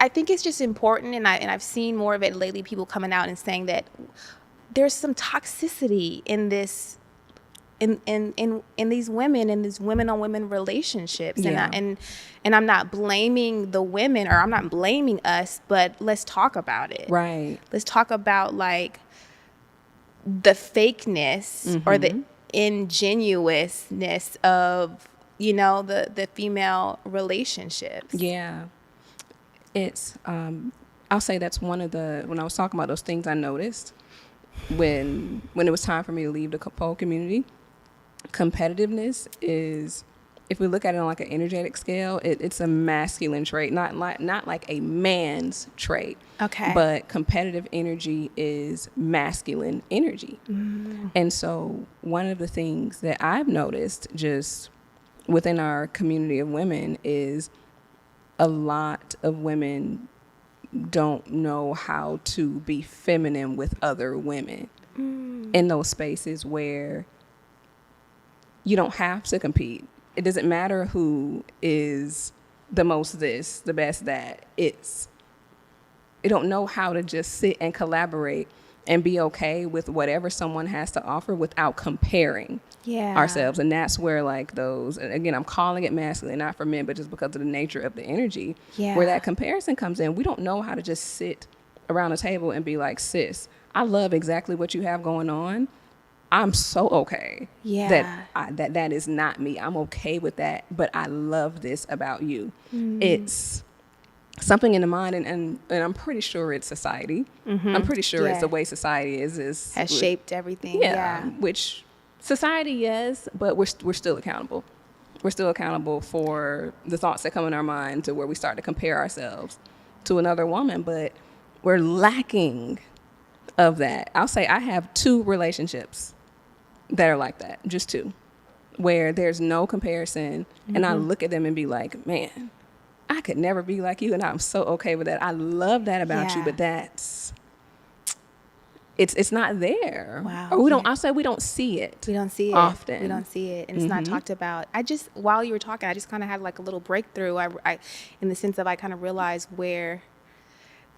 I think it's just important, and I've seen more of it lately, people coming out and saying that there's some toxicity in this, in these women, in these women on women relationships. Yeah. And I'm not blaming the women, or I'm not blaming us, but let's talk about it. Right. Let's talk about like the fakeness or the ingenuousness of, you know, the female relationships. Yeah. It's, I'll say that's one of the, when I was talking about those things I noticed when it was time for me to leave the pole community, competitiveness is, if we look at it on like an energetic scale, it's a masculine trait, not like a man's trait. Okay. But competitive energy is masculine energy. And so one of the things that I've noticed just within our community of women is a lot of women don't know how to be feminine with other women in those spaces where you don't have to compete. It doesn't matter who is the most this, the best that. You don't know how to just sit and collaborate and be okay with whatever someone has to offer without comparing ourselves. And that's where like those, and again, I'm calling it masculine, not for men, but just because of the nature of the energy, where that comparison comes in. We don't know how to just sit around a table and be like, sis, I love exactly what you have going on. I'm so okay that is not me. I'm okay with that, but I love this about you. It's something in the mind, and I'm pretty sure it's society. I'm pretty sure it's the way society has shaped everything. Which society, yes, but we're still accountable. We're still accountable for the thoughts that come in our mind to where we start to compare ourselves to another woman, but we're lacking of that. I'll say I have 2 relationships that are like that, just 2, where there's no comparison, and I look at them and be like, man, I could never be like you, and I'm so okay with that. I love that about you, but it's not there. Wow. Or I'll say we don't see it. We don't see it often. We don't see it, and it's not talked about. While you were talking, I just kind of had like a little breakthrough. I in the sense of I kind of realized where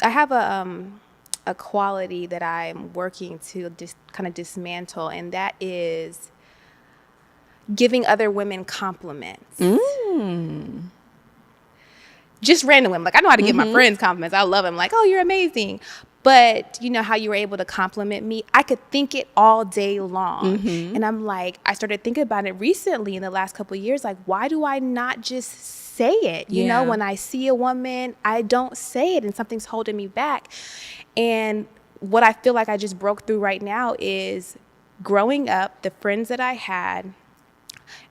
I have a quality that I'm working to just kind of dismantle, and that is giving other women compliments. Just random women. Like, I know how to give my friends compliments. I love them. Like, oh, you're amazing. But you know how you were able to compliment me? I could think it all day long. And I'm like, I started thinking about it recently in the last couple of years. Like, why do I not just say it? You know, when I see a woman, I don't say it, and something's holding me back. And what I feel like I just broke through right now is growing up, the friends that I had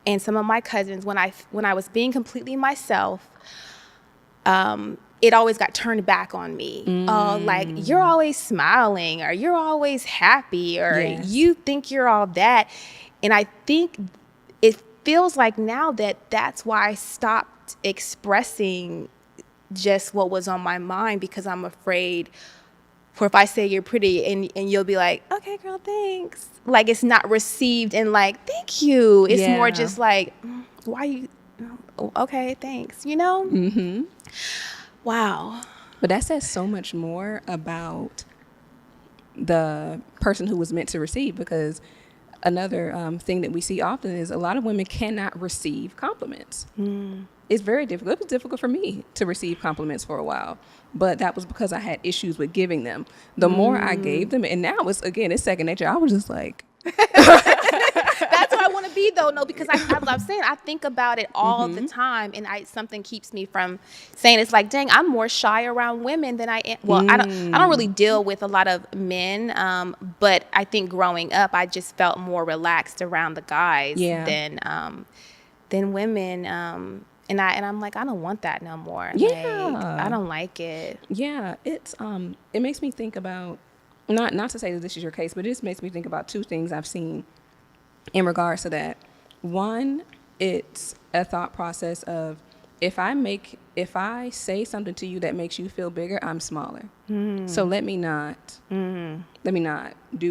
and some of my cousins, when I was being completely myself, it always got turned back on me. Like, you're always smiling, or you're always happy, or you think you're all that. And I think it feels like now that's why I stopped expressing just what was on my mind, because I'm afraid for if I say you're pretty and you'll be like, okay, girl, thanks. Like, it's not received and like, thank you. It's more just like, why you, okay, thanks, you know? Wow. But that says so much more about the person who was meant to receive, because another thing that we see often is a lot of women cannot receive compliments. It's very difficult. It was difficult for me to receive compliments for a while, but that was because I had issues with giving them. The more I gave them, and now it's second nature. I was just like, that's what I want to be, though. No, because I'm saying I think about it all the time, and something keeps me from saying. It's like, dang, I'm more shy around women than I am. Well, I don't really deal with a lot of men, but I think growing up, I just felt more relaxed around the guys than women. And I'm like, I don't want that no more. Like, I don't like it. Yeah, it's it makes me think about, not to say that this is your case, but it just makes me think about 2 things I've seen in regards to that. One, it's a thought process of, if I say something to you that makes you feel bigger, I'm smaller. So let me not do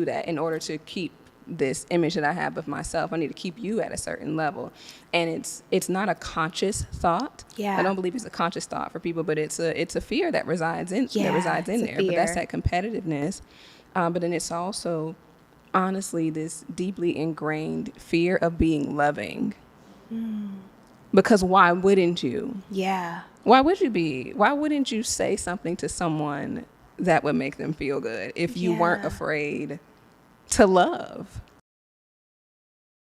that in order to keep this image that I have of myself. I need to keep you at a certain level. And it's not a conscious thought. Yeah. I don't believe it's a conscious thought for people, but it's a fear that resides in there. But that's that competitiveness. But then it's also honestly this deeply ingrained fear of being loving. Because why wouldn't you? Yeah. Why wouldn't you say something to someone that would make them feel good if you weren't afraid to love?